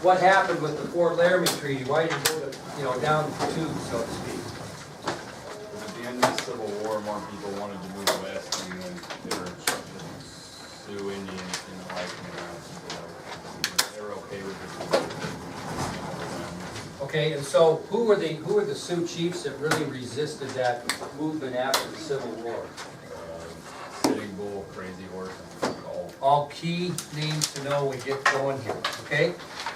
what happened with the Fort Laramie Treaty? Why did it go to, down the tube, so to speak? At the end of the Civil War, more people wanted to move west, and then they were Sioux Indians didn't like them around. They were okay with this. Okay, and so who were the Sioux chiefs that really resisted that movement after the Civil War? Sitting Bull, Crazy Horse, and All key names to know when we get going here, okay?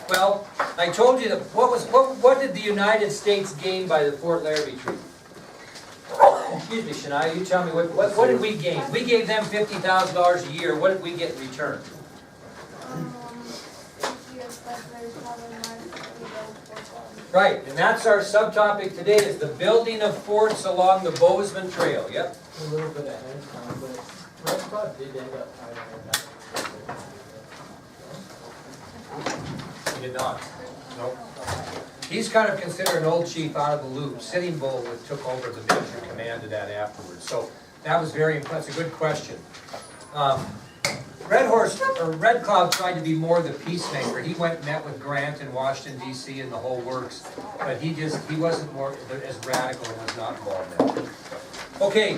Well, I told you that what did the United States gain by the Fort Laramie Treaty? Excuse me, Shania, you tell me what did we gain? We gave them $50,000 a year. What did we get in return? Right, and that's our subtopic today, is the building of forts along the Bozeman Trail. Yep. A little bit ahead, but Red Cloud did end up fighting He did not. Nope. He's kind of considered an old chief out of the loop. Sitting Bull took over the major command of that afterwards. So that was that's a good question. Red Cloud tried to be more the peacemaker. He went and met with Grant in Washington, D.C. and the whole works. But he wasn't more as radical and was not involved in it. Okay,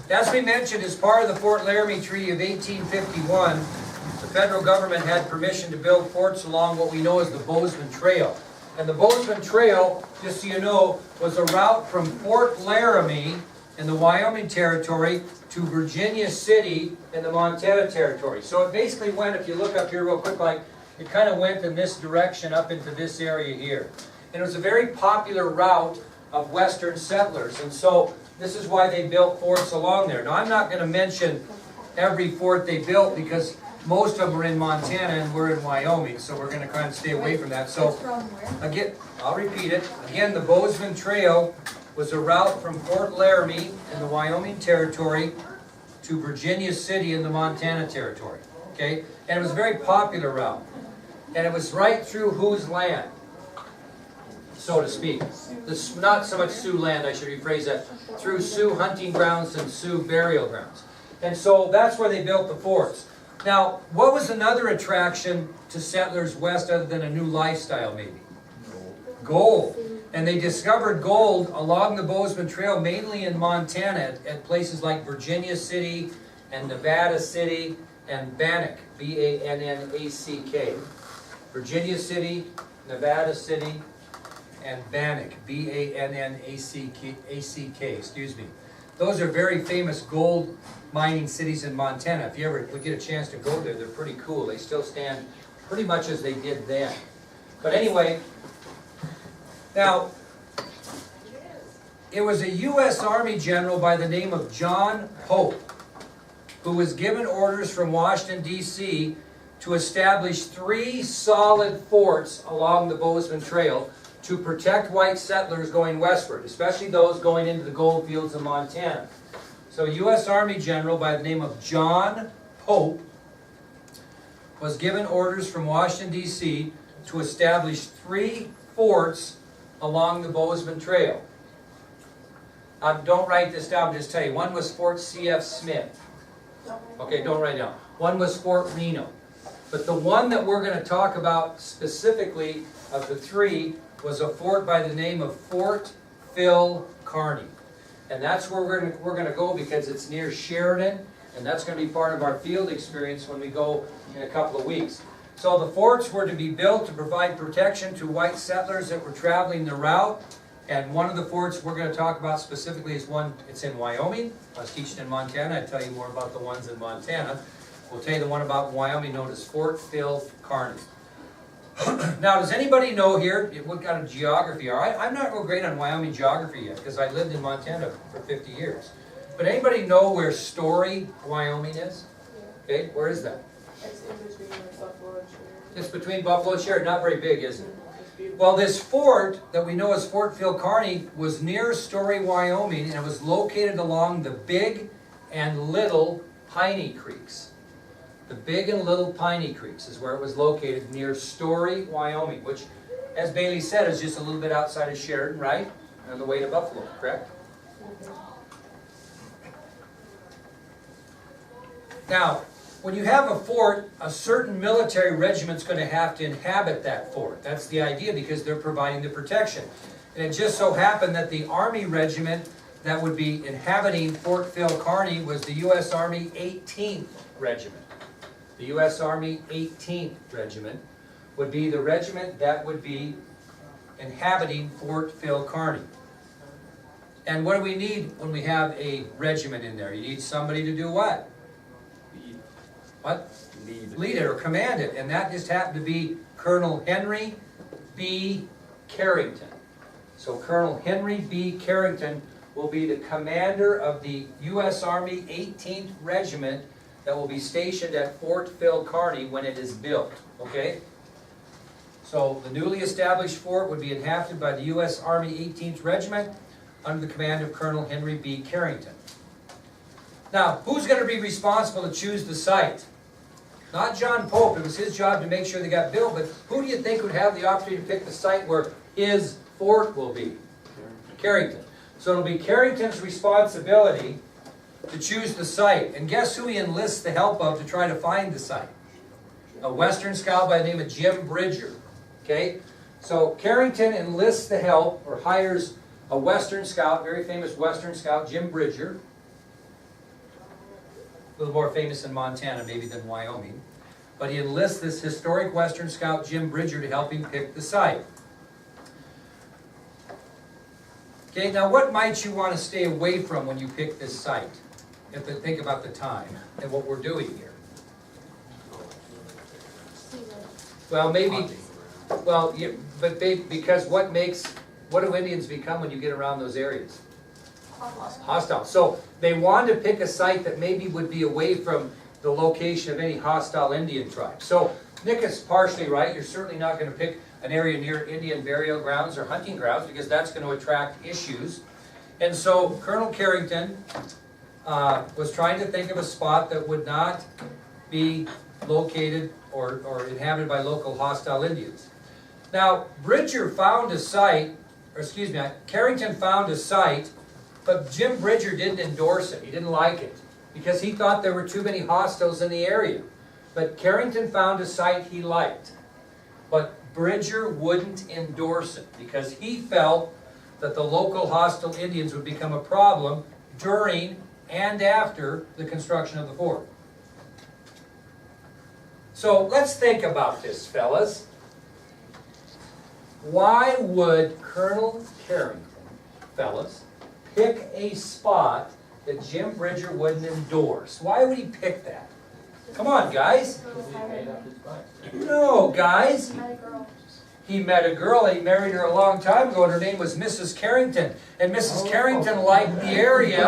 as we mentioned, as part of the Fort Laramie Treaty of 1851, the federal government had permission to build forts along what we know as the Bozeman Trail. And the Bozeman Trail, just so you know, was a route from Fort Laramie in the Wyoming Territory to Virginia City in the Montana Territory. So it basically went, if you look up here real quick, like it kind of went in this direction up into this area here. And it was a very popular route of Western settlers. And so this is why they built forts along there. Now I'm not going to mention every fort they built because most of them are in Montana and we're in Wyoming, so we're going to kind of stay away from that. So again, I'll repeat it. Again, the Bozeman Trail was a route from Fort Laramie in the Wyoming Territory to Virginia City in the Montana Territory. Okay? And it was a very popular route. And it was right through whose land, so to speak. This, not so much Sioux land, I should rephrase that, through Sioux hunting grounds and Sioux burial grounds. And so that's where they built the forts. Now, what was another attraction to settlers west other than a new lifestyle maybe? Gold. And they discovered gold along the Bozeman Trail, mainly in Montana, at places like Virginia City and Nevada City and Bannack, B-A-N-N-A-C-K. Virginia City, Nevada City, and Bannack, B-A-N-N-A-C-K, excuse me. Those are very famous gold mining cities in Montana. If you ever get a chance to go there, they're pretty cool. They still stand pretty much as they did then. But anyway, now, it was a U.S. Army general by the name of John Pope who was given orders from Washington, D.C. to establish 3 solid forts along the Bozeman Trail to protect white settlers going westward, especially those going into the gold fields of Montana. So a U.S. Army general by the name of John Pope was given orders from Washington, D.C. to establish 3 forts along the Bozeman Trail. Don't write this down, just tell you. One was Fort C.F. Smith. Okay, don't write it down. One was Fort Reno. But the one that we're going to talk about specifically of the 3 was a fort by the name of Fort Phil Kearny. And that's where we're going to go because it's near Sheridan, and that's going to be part of our field experience when we go in a couple of weeks. So the forts were to be built to provide protection to white settlers that were traveling the route. And one of the forts we're going to talk about specifically is one, it's in Wyoming. I was teaching in Montana. I'd tell you more about the ones in Montana. We'll tell you the one about Wyoming known as Fort Phil Kearny. Now, does anybody know here what kind of geography are? I'm not real great on Wyoming geography yet because I lived in Montana for 50 years. But anybody know where Story, Wyoming is? Okay, where is that? It's in between Buffalo and Sheridan. It's between Buffalo and Sheridan. Not very big, is it? Well, this fort that we know as Fort Phil Kearny was near Story, Wyoming, and it was located along the Big and Little Piney Creeks. The Big and Little Piney Creeks is where it was located, near Story, Wyoming, which, as Bailey said, is just a little bit outside of Sheridan, right? On the way to Buffalo, correct? Now, when you have a fort, a certain military regiment's going to have to inhabit that fort. That's the idea, because they're providing the protection. And it just so happened that the Army regiment that would be inhabiting Fort Phil Kearny was the U.S. Army 18th Regiment. The U.S. Army 18th Regiment would be the regiment that would be inhabiting Fort Phil Kearny. And what do we need when we have a regiment in there? You need somebody to do what? Lead. What? Lead. Lead it or command it. And that just happened to be Colonel Henry B. Carrington. So Colonel Henry B. Carrington will be the commander of the U.S. Army 18th Regiment that will be stationed at Fort Phil Kearny when it is built. Okay? So the newly established fort would be inhabited by the U.S. Army 18th Regiment under the command of Colonel Henry B. Carrington. Now, who's going to be responsible to choose the site? Not John Pope. It was his job to make sure they got built, but who do you think would have the opportunity to pick the site where his fort will be? Carrington. So it'll be Carrington's responsibility to choose the site. And guess who he enlists the help of to try to find the site? A Western scout by the name of Jim Bridger. Okay? So Carrington enlists the help, or hires a Western scout, very famous Western scout, Jim Bridger. A little more famous in Montana maybe than Wyoming. But he enlists this historic Western scout, Jim Bridger, to help him pick the site. Okay, now what might you want to stay away from when you pick this site? You have to think about the time and what we're doing here. Well, maybe, well, yeah, but because what do Indians become when you get around those areas? Hostile. So they wanted to pick a site that maybe would be away from the location of any hostile Indian tribe. So Nick is partially right. You're certainly not going to pick an area near Indian burial grounds or hunting grounds, because that's going to attract issues. And so Colonel Carrington was trying to think of a spot that would not be located or inhabited by local hostile Indians. Now, Bridger found a site, or excuse me, Carrington found a site, but Jim Bridger didn't endorse it. He didn't like it, because he thought there were too many hostiles in the area. But Carrington found a site he liked. But Bridger wouldn't endorse it, because he felt that the local hostile Indians would become a problem during and after the construction of the fort. So let's think about this, fellas. Why would Colonel Carrington, fellas, pick a spot that Jim Bridger wouldn't endorse? Why would he pick that? Come on, guys. No, guys. He met a girl, and he married her a long time ago, and her name was Mrs. Carrington. And Mrs. Carrington liked the area.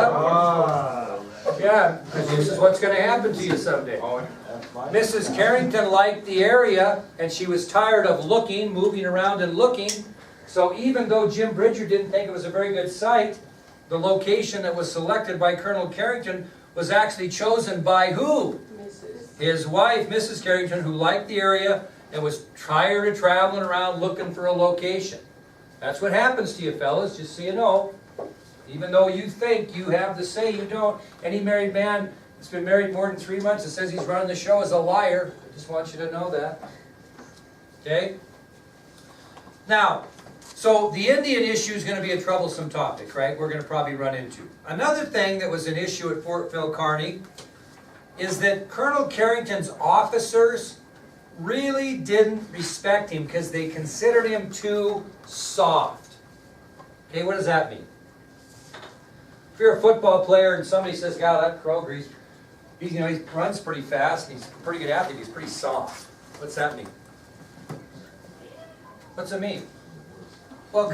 Yeah, this is what's going to happen to you someday. Mrs. Carrington liked the area, and she was tired of looking, moving around and looking. So even though Jim Bridger didn't think it was a very good site, the location that was selected by Colonel Carrington was actually chosen by who? His wife, Mrs. Carrington, who liked the area and was tired of traveling around looking for a location. That's what happens to you, fellas, just so you know. Even though you think you have the say, you don't. Any married man that's been married more than 3 months and says he's running the show is a liar. I just want you to know that. Okay? Now, so the Indian issue is going to be a troublesome topic, right? We're going to probably run into. Another thing that was an issue at Fort Phil Kearny is that Colonel Carrington's officers really didn't respect him because they considered him too soft. Okay, what does that mean? If you're a football player and somebody says, God, that Kroger, he runs pretty fast, and he's a pretty good athlete, he's pretty soft. What's that mean? What's it mean? Well,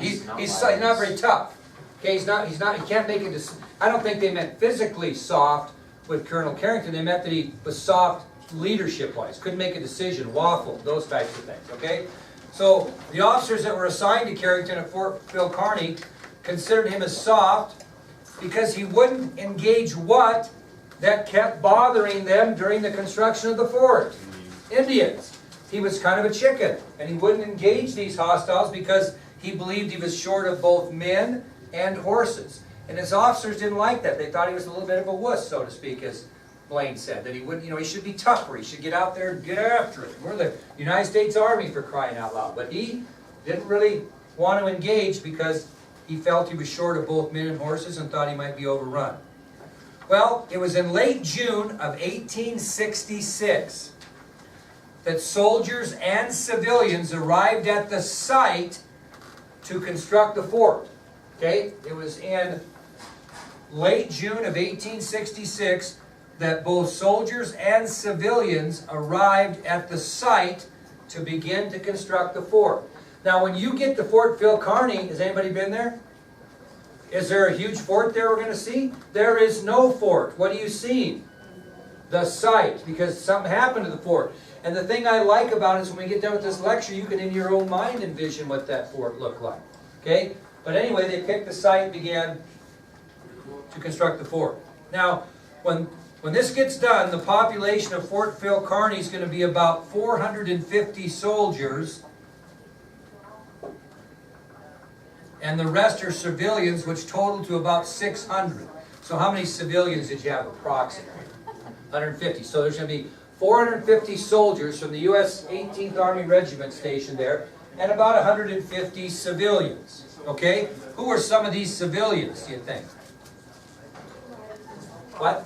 he's not very tough. Okay, he can't make a decision. I don't think they meant physically soft with Colonel Carrington. They meant that he was soft leadership-wise, couldn't make a decision, waffled, those types of things, okay? So the officers that were assigned to Carrington at Fort Phil Kearny considered him as soft because he wouldn't engage what that kept bothering them during the construction of the fort? Indians. He was kind of a chicken, and he wouldn't engage these hostiles because he believed he was short of both men and horses. And his officers didn't like that. They thought he was a little bit of a wuss, so to speak, as Blaine said, that he would, he should be tougher, he should get out there and get after it. We're the United States Army, for crying out loud. But he didn't really want to engage because he felt he was short of both men and horses and thought he might be overrun. Well, it was in late June of 1866 that soldiers and civilians arrived at the site to construct the fort. Okay? It was in late June of 1866 that both soldiers and civilians arrived at the site to begin to construct the fort. Now, when you get to Fort Phil Kearny, has anybody been there? Is there a huge fort there we're going to see? There is no fort. What are you seeing? The site, because something happened to the fort. And the thing I like about it is when we get done with this lecture, you can in your own mind envision what that fort looked like. Okay? But anyway, they picked the site and began to construct the fort. Now, when this gets done, the population of Fort Phil Kearny is going to be about 450 soldiers, and the rest are civilians, which total to about 600. So how many civilians did you have approximately? 150. So there's going to be 450 soldiers from the U.S. 18th Army Regiment stationed there, and about 150 civilians. Okay? Who are some of these civilians, do you think? What?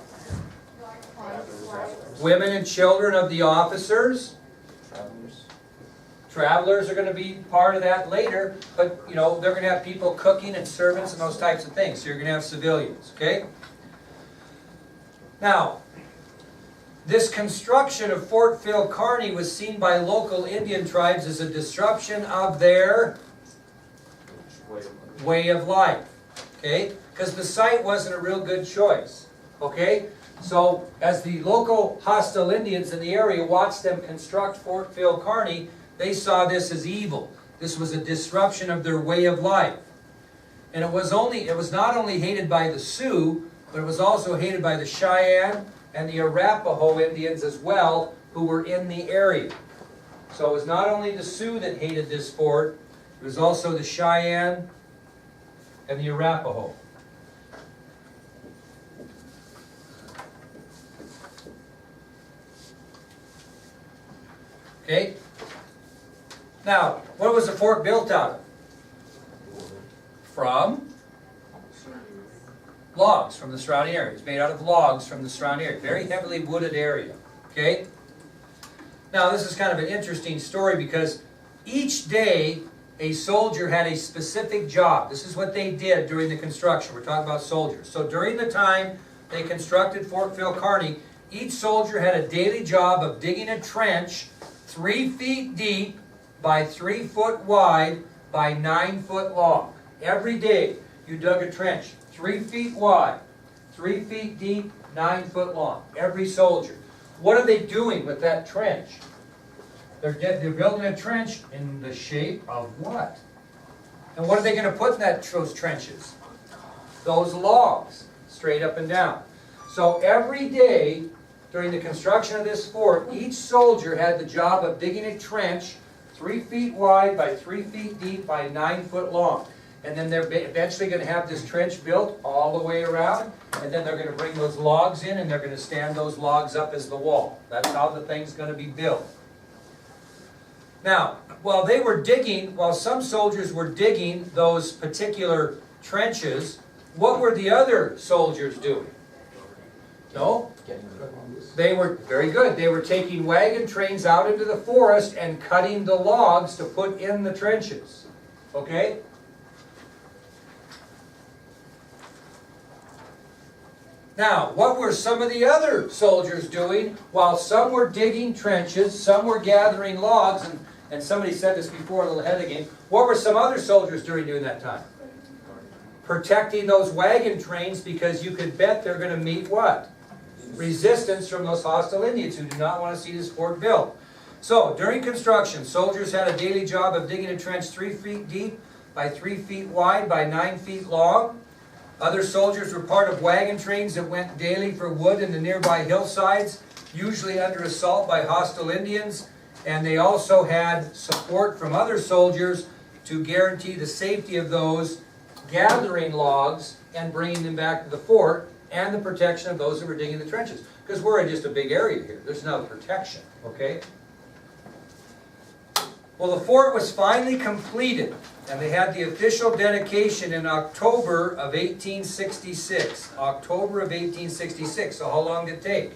Women and children of the officers. Travelers are going to be part of that later, but they're going to have people cooking and servants and those types of things. So you're going to have civilians, okay? Now, this construction of Fort Phil Kearny was seen by local Indian tribes as a disruption of their way of life, okay? Because the site wasn't a real good choice, okay? So as the local hostile Indians in the area watched them construct Fort Phil Kearny, they saw this as evil. This was a disruption of their way of life. And it was not only hated by the Sioux, but it was also hated by the Cheyenne and the Arapaho Indians as well, who were in the area. So it was not only the Sioux that hated this fort, it was also the Cheyenne and the Arapaho. Okay? Now, what was the fort built out of? From logs from the surrounding area. It's made out of logs from the surrounding area. Very heavily wooded area. Okay? Now, this is kind of an interesting story because each day a soldier had a specific job. This is what they did during the construction. We're talking about soldiers. So during the time they constructed Fort Phil Kearny, each soldier had a daily job of digging a trench 3 feet deep by 3 foot wide by 9 foot long. Every day you dug a trench 3 feet wide, 3 feet deep, 9 foot long. Every soldier. What are they doing with that trench? They're building a trench in the shape of what? And what are they going to put in those trenches? Those logs, straight up and down. So every day during the construction of this fort, each soldier had the job of digging a trench 3 feet wide by 3 feet deep by 9 foot long. And then they're eventually going to have this trench built all the way around, and then they're going to bring those logs in and they're going to stand those logs up as the wall. That's how the thing's going to be built. Now, while some soldiers were digging those particular trenches, what were the other soldiers doing? No? They were, very good, they were taking wagon trains out into the forest and cutting the logs to put in the trenches. Okay? Now, what were some of the other soldiers doing? While some were digging trenches, some were gathering logs, and somebody said this before, a little ahead of the game. What were some other soldiers doing during that time? Protecting those wagon trains, because you could bet they're going to meet what? Resistance from those hostile Indians who do not want to see this fort built. So, during construction, soldiers had a daily job of digging a trench 3 feet deep by 3 feet wide by 9 feet long. Other soldiers were part of wagon trains that went daily for wood in the nearby hillsides, usually under assault by hostile Indians, and they also had support from other soldiers to guarantee the safety of those gathering logs and bringing them back to the fort, and the protection of those who were digging the trenches. because we're in just a big area here. There's no protection, okay? Well, the fort was finally completed, and they had the official dedication in October of 1866. October of 1866. So how long did it take?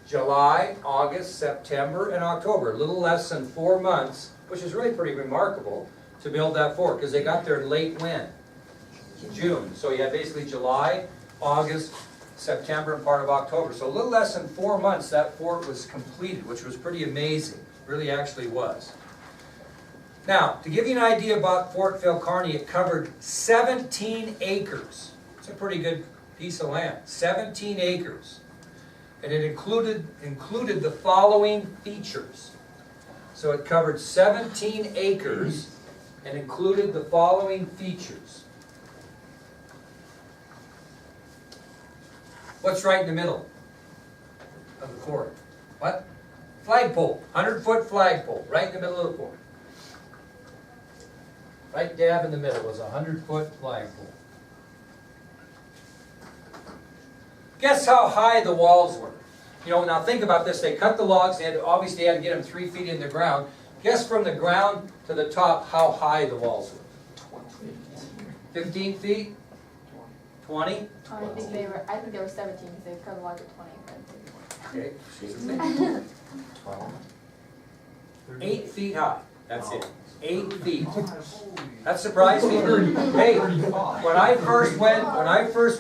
July, August, September, and October. A little less than 4 months, which is really pretty remarkable to build that fort, because they got there late when? June. So you had basically July, August, September, and part of October. So a little less than 4 months that fort was completed, which was pretty amazing. Really actually was. Now, to give you an idea about Fort Phil Kearny, it covered 17 acres. It's a pretty good piece of land. 17 acres. And it included the following features. So it covered 17 acres and included the following features. What's right in the middle of the fort? What? Flagpole. 100-foot flagpole. Right in the middle of the fort. Right dab in the middle was a 100-foot flagpole. Guess how high the walls were? You know, now think about this. They cut the logs. Obviously, they had to get them 3 feet in the ground. Guess from the ground to the top how high the walls were. 15 feet? 20? I think they were 17 because they cut a log at 20. Okay. 8 feet high. That's it. 8 feet. That surprised me. Hey, when I first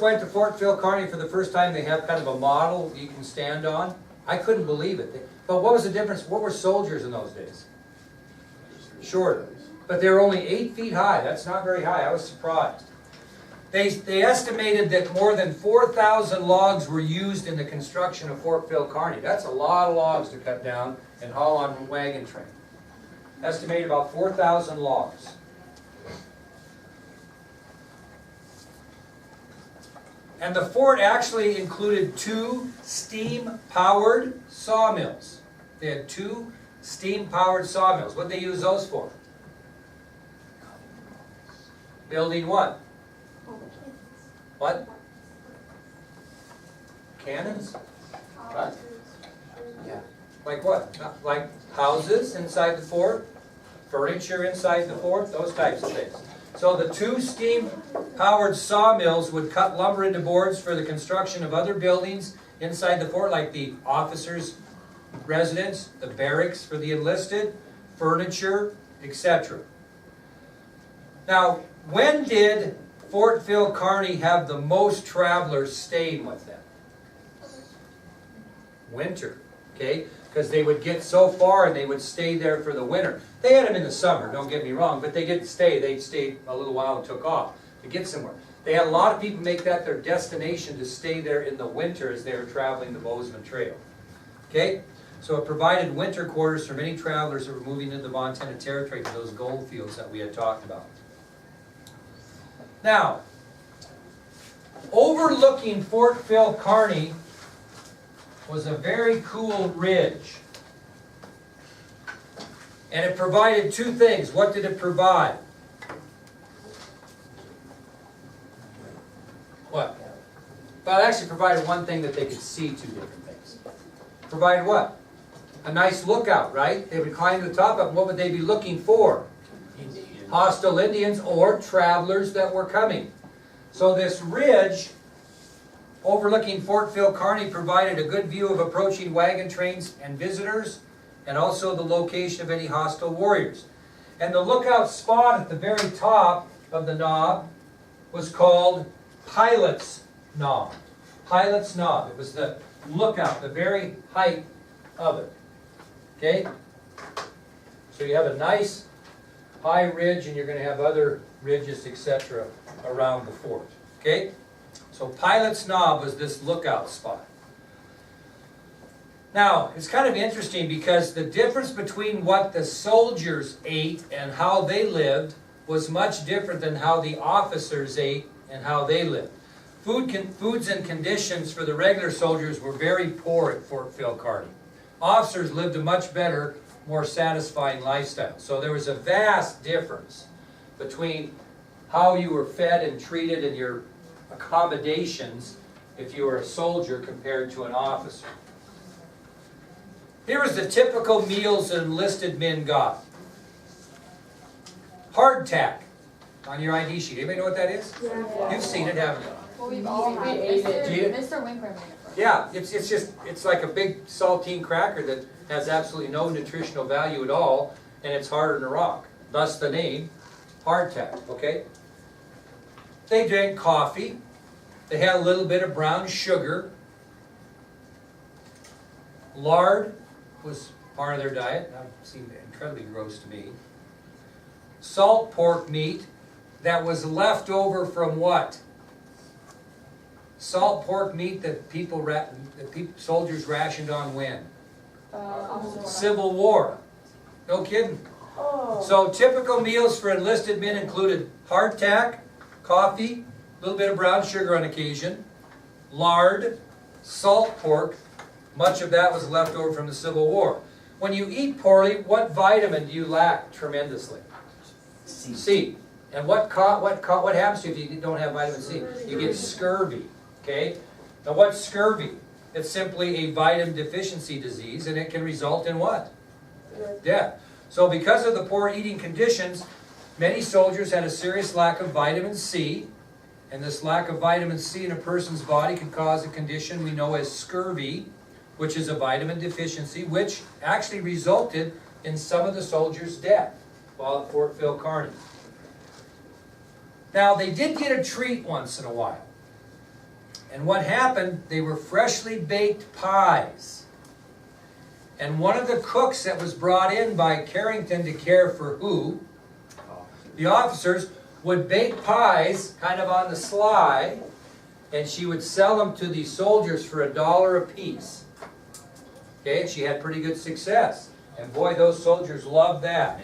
went to Fort Phil Kearny for the first time, they have kind of a model you can stand on. I couldn't believe it. But what was the difference? What were soldiers in those days? Shorter. But they were only 8 feet high. That's not very high. I was surprised. They estimated that more than 4,000 logs were used in the construction of Fort Phil Kearny. That's a lot of logs to cut down and haul on a wagon train. Estimated about 4,000 logs. And the fort actually included 2 steam-powered sawmills. They had 2 steam-powered sawmills. What did they use those for? Building what? What? Cannons? What? Yeah. Like what? Like houses inside the fort? Furniture inside the fort? Those types of things. So the 2 steam-powered sawmills would cut lumber into boards for the construction of other buildings inside the fort, like the officers' residence, the barracks for the enlisted, furniture, etc. Now, when did Fort Phil Kearny have the most travelers staying with them? Winter, okay? Because they would get so far and they would stay there for the winter. They had them in the summer, don't get me wrong, but they didn't stay. They'd stay a little while and took off to get somewhere. They had a lot of people make that their destination to stay there in the winter as they were traveling the Bozeman Trail. Okay? So it provided winter quarters for many travelers that were moving into the Montana Territory to those gold fields that we had talked about. Now, overlooking Fort Phil Kearny was a very cool ridge. And it provided 2 things. What did it provide? What? Well, it actually provided one thing that they could see 2 different things. Provided what? A nice lookout, right? They would climb to the top of it. What would they be looking for? Hostile Indians or travelers that were coming. So this ridge overlooking Fort Phil Kearny provided a good view of approaching wagon trains and visitors, and also the location of any hostile warriors. And the lookout spot at the very top of the knob was called Pilot's Knob. Pilot's Knob. It was the lookout, the very height of it. Okay? So you have a nice high ridge, and you're going to have other ridges, etc. around the fort. Okay? So Pilot's Knob was this lookout spot. Now, it's kind of interesting because the difference between what the soldiers ate and how they lived was much different than how the officers ate and how they lived. Foods and conditions for the regular soldiers were very poor at Fort Phil Kearny. Officers lived a much better, more satisfying lifestyle. So there was a vast difference between how you were fed and treated and your accommodations if you were a soldier compared to an officer. Here was the typical meals that enlisted men got. Hardtack on your ID sheet. Anybody know what that is? You've seen it, haven't you? Well, we've all had ate it. it. Do you? Mr. Winkler made it for us. Yeah, it's like a big saltine cracker that has absolutely no nutritional value at all, and it's harder than a rock. Thus the name, hardtack, okay? They drank coffee. They had a little bit of brown sugar. Lard was part of their diet. That seemed incredibly gross to me. Salt pork meat that was left over from what? Salt pork meat that soldiers rationed on when? Civil War. No kidding. So typical meals for enlisted men included hardtack, coffee, a little bit of brown sugar on occasion, lard, salt pork. Much of that was left over from the Civil War. When you eat poorly, what vitamin do you lack tremendously? C. And what happens to you if you don't have vitamin C? You get scurvy. Okay? Now what's scurvy? It's simply a vitamin deficiency disease, and it can result in what? Death. So because of the poor eating conditions, many soldiers had a serious lack of vitamin C, and this lack of vitamin C in a person's body can cause a condition we know as scurvy, which is a vitamin deficiency, which actually resulted in some of the soldiers' death while at Fort Phil Kearny. Now, they did get a treat once in a while. And what happened, they were freshly baked pies. And one of the cooks that was brought in by Carrington to care for who? The officers would bake pies kind of on the sly, and she would sell them to the soldiers for $1 a piece. Okay, and she had pretty good success. And boy, those soldiers loved that.